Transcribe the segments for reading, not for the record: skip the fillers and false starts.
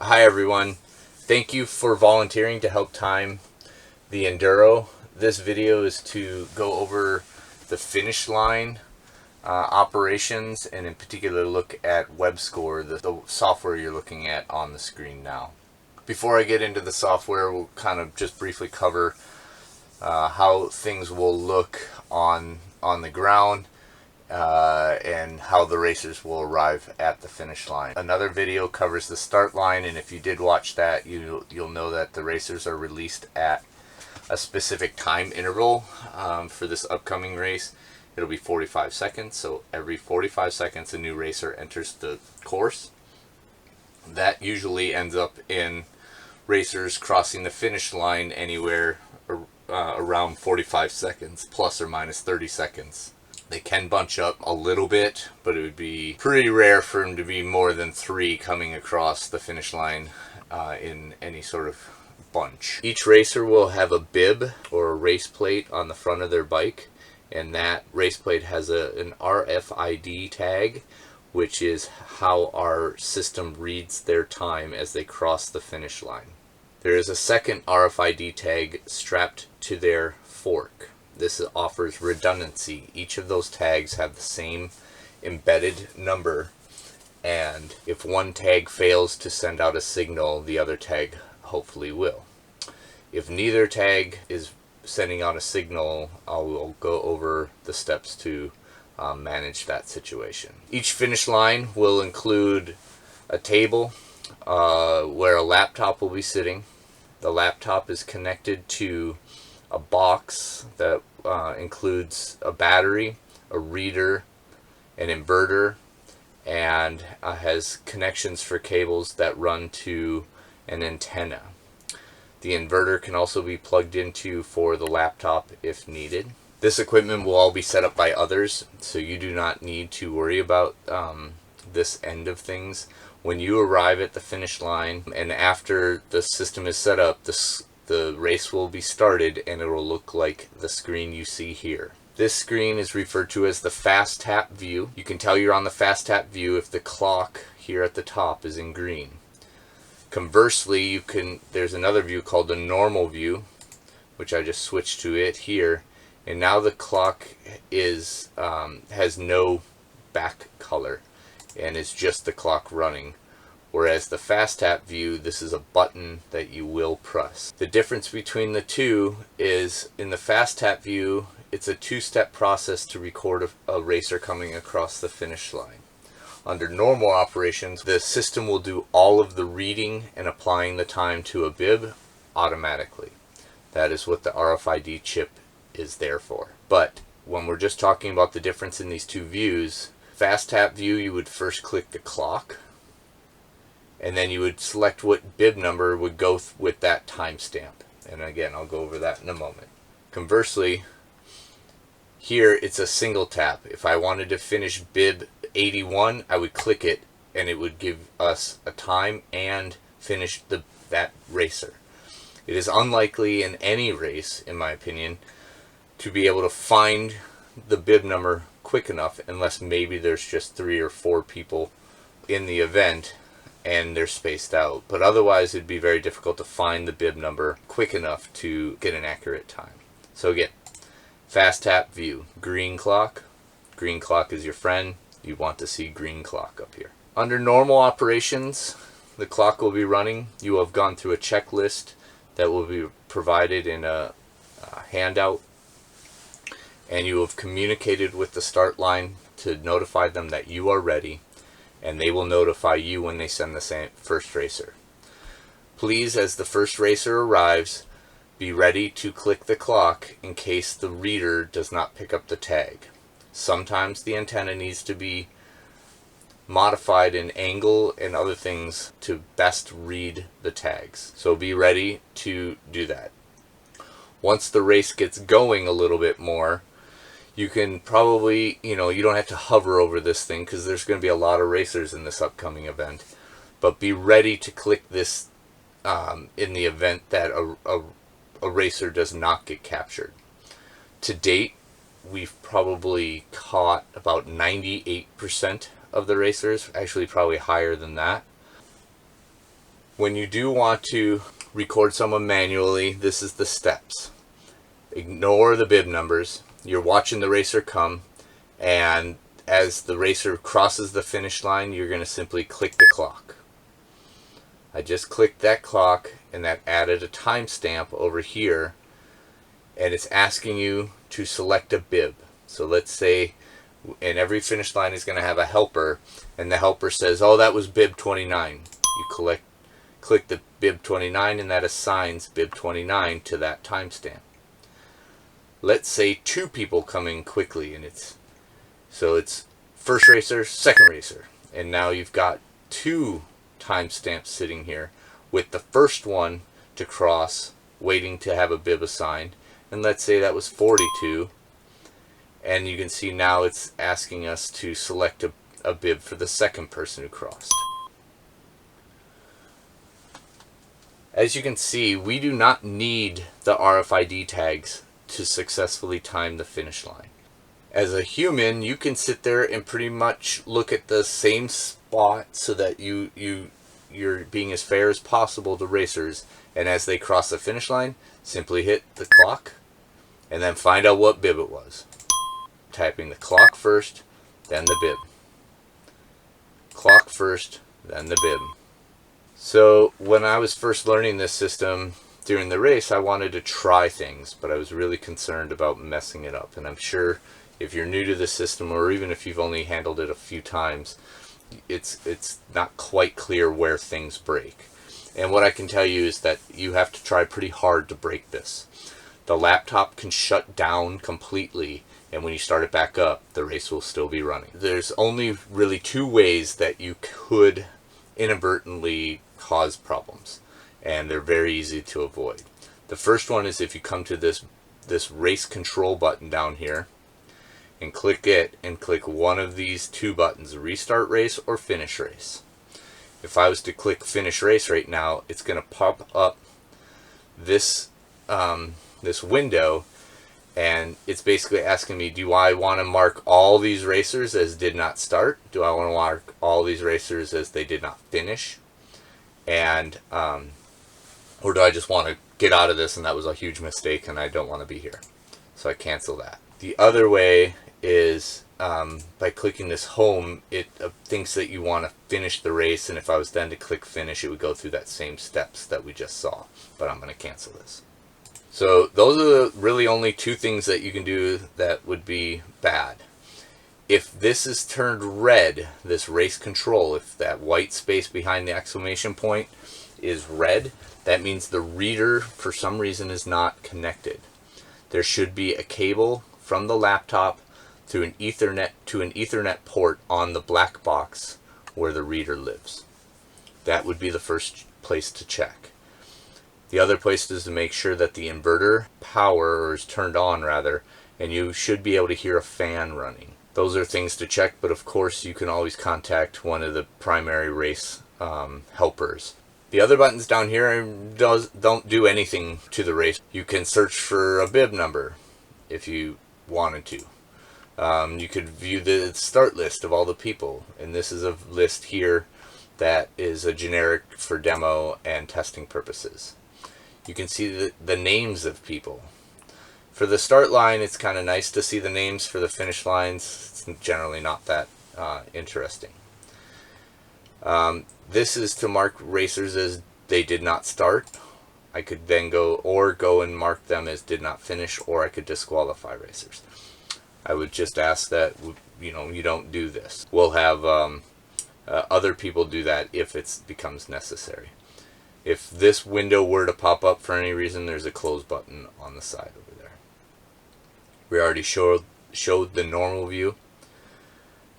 Hi everyone, thank you for volunteering to help time the Enduro. This video is to go over the finish line operations, and in particular look at WebScore, the software you're looking at on the screen now. Before I get into the software, we'll kind of just briefly cover how things will look on the ground and how the racers will arrive at the finish line. Another video covers the start line, and if you did watch that, you'll know that the racers are released at a specific time interval for this upcoming race. It'll be 45 seconds, so every 45 seconds a new racer enters the course. That usually ends up in racers crossing the finish line anywhere around 45 seconds, plus or minus 30 seconds. They can bunch up a little bit, but it would be pretty rare for them to be more than 3 coming across the finish line in any sort of bunch. Each racer will have a bib or a race plate on the front of their bike, and that race plate has an RFID tag, which is how our system reads their time as they cross the finish line. There is a second RFID tag strapped to their fork. This offers redundancy. Each of those tags have the same embedded number, and if one tag fails to send out a signal, the other tag hopefully will. If neither tag is sending out a signal, I will go over the steps to manage that situation. Each finish line will include a table where a laptop will be sitting. The laptop is connected to a box that includes a battery, a reader, an inverter, and has connections for cables that run to an antenna. The inverter can also be plugged into for the laptop if needed. This equipment will all be set up by others, so you do not need to worry about this end of things. When you arrive at the finish line and after the system is set up, the race will be started, and it will look like the screen you see here. This screen is referred to as the fast tap view. You can tell you're on the fast tap view if the clock here at the top is in green. Conversely, there's another view called the normal view, which I just switched to it here, and now the clock has no back color and is just the clock running. Whereas the fast tap view, this is a button that you will press. The difference between the two is in the fast tap view, it's a 2-step process to record a racer coming across the finish line. Under normal operations, the system will do all of the reading and applying the time to a bib automatically. That is what the RFID chip is there for. But when we're just talking about the difference in these two views, fast tap view, you would first click the clock, and then you would select what bib number would go with that timestamp. And again, I'll go over that in a moment. Conversely, here it's a single tap. If I wanted to finish bib 81, I would click it, and it would give us a time and finish that racer. It is unlikely in any race, in my opinion, to be able to find the bib number quick enough, unless maybe there's just 3 or 4 people in the event and they're spaced out. But otherwise, it'd be very difficult to find the bib number quick enough to get an accurate time. So again, fast tap view, green clock. Green clock is your friend. You want to see green clock up here. Under normal operations, the clock will be running. You have gone through a checklist that will be provided in a handout, and you have communicated with the start line to notify them that you are ready, and they will notify you when they send the first racer. Please, as the first racer arrives, be ready to click the clock in case the reader does not pick up the tag. Sometimes the antenna needs to be modified in angle and other things to best read the tags. So be ready to do that. Once the race gets going a little bit more, you can probably, you don't have to hover over this thing because there's going to be a lot of racers in this upcoming event. But be ready to click this in the event that a racer does not get captured. To date, we've probably caught about 98% of the racers, actually probably higher than that. When you do want to record someone manually, this is the steps. Ignore the bib numbers. You're watching the racer come, and as the racer crosses the finish line, you're going to simply click the clock. I just clicked that clock, and that added a timestamp over here, and it's asking you to select a bib. So let's say, and every finish line is going to have a helper, and the helper says, oh, that was bib 29. You click the bib 29, and that assigns bib 29 to that timestamp. Let's say two people come in quickly, and it's first racer, second racer, and now you've got two timestamps sitting here with the first one to cross waiting to have a bib assigned, and let's say that was 42, and you can see now it's asking us to select a bib for the second person who crossed. As you can see, we do not need the RFID tags to successfully time the finish line. As a human, you can sit there and pretty much look at the same spot so that you're being as fair as possible to racers, and as they cross the finish line, simply hit the clock and then find out what bib it was. Typing the clock first, then the bib. Clock first, then the bib. So when I was first learning this system during the race, I wanted to try things, but I was really concerned about messing it up. And I'm sure if you're new to the system, or even if you've only handled it a few times, it's not quite clear where things break. And what I can tell you is that you have to try pretty hard to break this. The laptop can shut down completely, and when you start it back up, the race will still be running. There's only really two ways that you could inadvertently cause problems, and they're very easy to avoid. The first one is if you come to this race control button down here and click it, and click one of these two buttons, restart race or finish race. If I was to click finish race right now, it's going to pop up this this window, and it's basically asking me, do I want to mark all these racers as did not start? Do I want to mark all these racers as they did not finish? And or do I just want to get out of this and that was a huge mistake and I don't want to be here? So I cancel that. The other way is by clicking this home, it thinks that you want to finish the race, and if I was then to click finish, it would go through that same steps that we just saw, but I'm going to cancel this. So those are really only two things that you can do that would be bad. If this is turned red, this race control, if that white space behind the exclamation point is red, that means the reader for some reason is not connected. There should be a cable from the laptop through an Ethernet to an Ethernet port on the black box where the reader lives. That would be the first place to check. The other place is to make sure that the inverter power, or is turned on rather, and you should be able to hear a fan running. Those are things to check, but of course you can always contact one of the primary race helpers. The other buttons down here don't do anything to the race. You can search for a bib number if you wanted to. You could view the start list of all the people, and this is a list here that is a generic for demo and testing purposes. You can see the names of people. For the start line, it's kind of nice to see the names. For the finish lines, it's generally not that interesting. This is to mark racers as they did not start. I could then go and mark them as did not finish, or I could disqualify racers. I would just ask that you don't do this. We'll have other people do that if it becomes necessary. If this window were to pop up for any reason, there's a close button on the side over there. We already showed the normal view.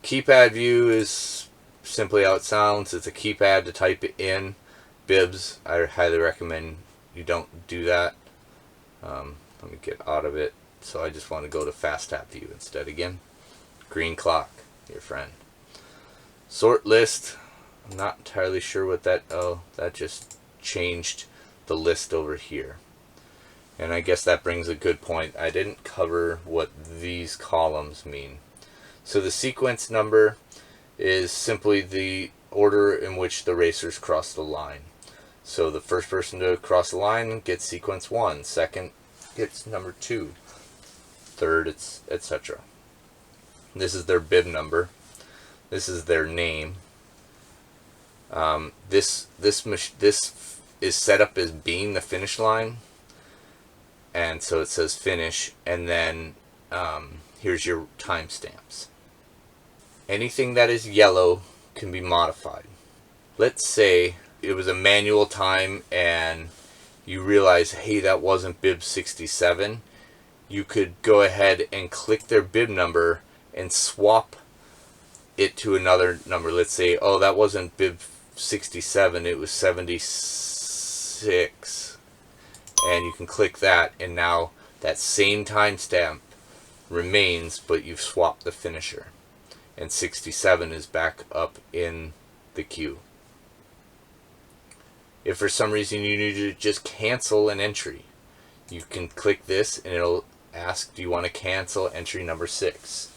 Keypad view is simply how it sounds. It's a keypad to type it in. Bibs, I highly recommend you don't do that. Let me get out of it. So I just want to go to fast tap view instead again. Green clock, your friend. Sort list, I'm not entirely sure what that just changed the list over here. And I guess that brings a good point. I didn't cover what these columns mean. So the sequence number is simply the order in which the racers cross the line. So the first person to cross the line gets sequence 1, second gets number 2, third, etc. This is their bib number. This is their name. This is set up as being the finish line, and so it says finish, and then here's your timestamps. Anything that is yellow can be modified. Let's say it was a manual time and you realize, hey, that wasn't bib 67. You could go ahead and click their bib number and swap it to another number. Let's say, oh, that wasn't bib 67, it was 76. And you can click that, and now that same timestamp remains, but you've swapped the finisher. And 67 is back up in the queue. If for some reason you need to just cancel an entry, you can click this and it'll ask, do you want to cancel entry number 6?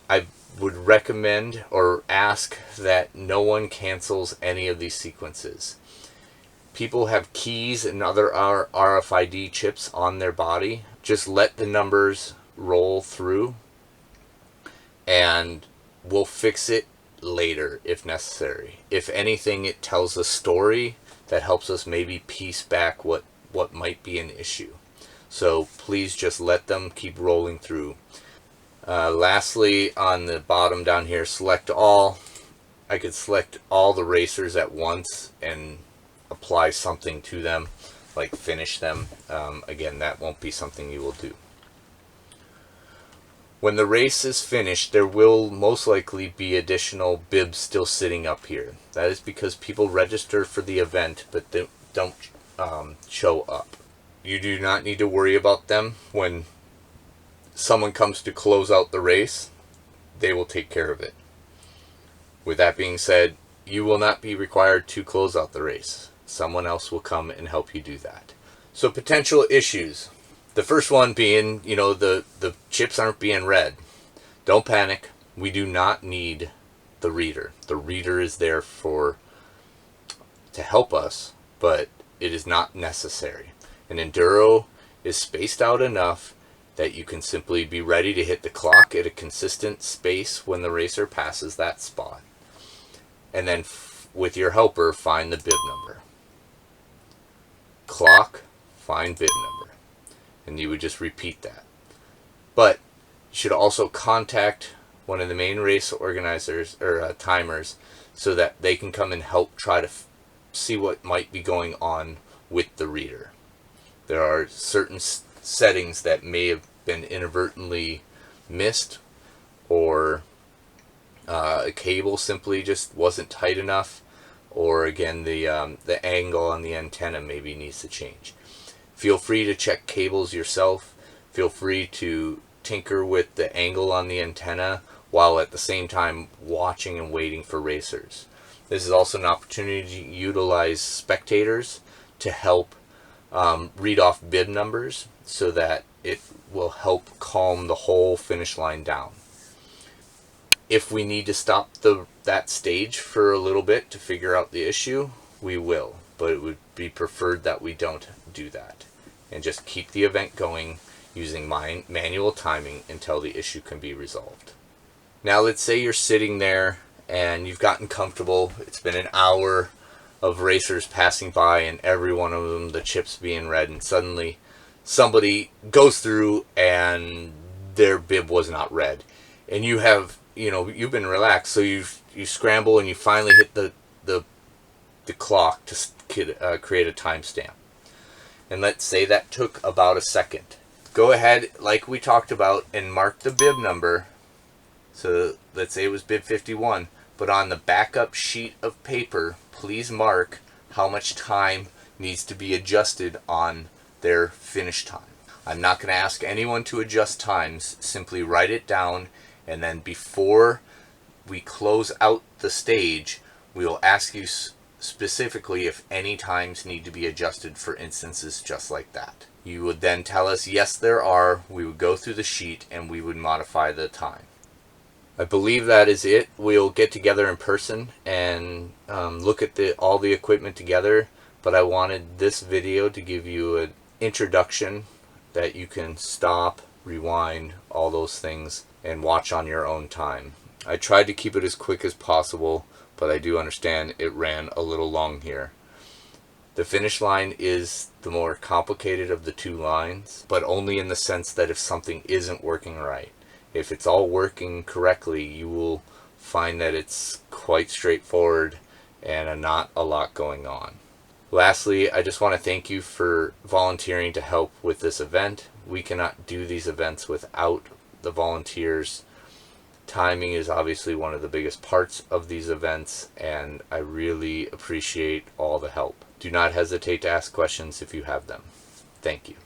I would recommend or ask that no one cancels any of these sequences. People have keys and other RFID chips on their body. Just let the numbers roll through and we'll fix it later if necessary. If anything, it tells a story that helps us maybe piece back what might be an issue. So please just let them keep rolling through. Lastly, on the bottom down here, select all. I could select all the racers at once and apply something to them, like finish them. Again, that won't be something you will do. When the race is finished, there will most likely be additional bibs still sitting up here. That is because people register for the event but they don't show up. You do not need to worry about them. When someone comes to close out the race, they will take care of it. With that being said, you will not be required to close out the race. Someone else will come and help you do that. So potential issues. The first one being, the chips aren't being read. Don't panic. We do not need the reader. The reader is there to help us, but it is not necessary. An Enduro is spaced out enough that you can simply be ready to hit the clock at a consistent space when the racer passes that spot. And then with your helper, find the bib number. Clock, find bib number. And you would just repeat that. But you should also contact one of the main race organizers or timers so that they can come and help try to see what might be going on with the reader. There are certain settings that may have been inadvertently missed, or a cable simply just wasn't tight enough, or again the angle on the antenna maybe needs to change. Feel free to check cables yourself. Feel free to tinker with the angle on the antenna while at the same time watching and waiting for racers. This is also an opportunity to utilize spectators to help read off bib numbers so that it will help calm the whole finish line down. If we need to stop that stage for a little bit to figure out the issue, we will, but it would be preferred that we don't do that and just keep the event going using manual timing until the issue can be resolved. Now let's say you're sitting there and you've gotten comfortable. It's been an hour of racers passing by and every one of them, the chips being read, and suddenly somebody goes through and their bib was not read. And you have, you've been relaxed, so you scramble and you finally hit the clock to create a timestamp. And let's say that took about a second. Go ahead, like we talked about, and mark the bib number. So let's say it was bib 51, but on the backup sheet of paper, please mark how much time needs to be adjusted on their finish time. I'm not going to ask anyone to adjust times. Simply write it down, and then before we close out the stage, we will ask you specifically if any times need to be adjusted for instances just like that. You would then tell us, yes, there are. We would go through the sheet and we would modify the time. I believe that is it. We'll get together in person and look at all the equipment together, but I wanted this video to give you an introduction that you can stop, rewind, all those things, and watch on your own time. I tried to keep it as quick as possible, but I do understand it ran a little long here. The finish line is the more complicated of the two lines, but only in the sense that if something isn't working right. If it's all working correctly, you will find that it's quite straightforward and not a lot going on. Lastly, I just want to thank you for volunteering to help with this event. We cannot do these events without the volunteers. Timing is obviously one of the biggest parts of these events, and I really appreciate all the help. Do not hesitate to ask questions if you have them. Thank you.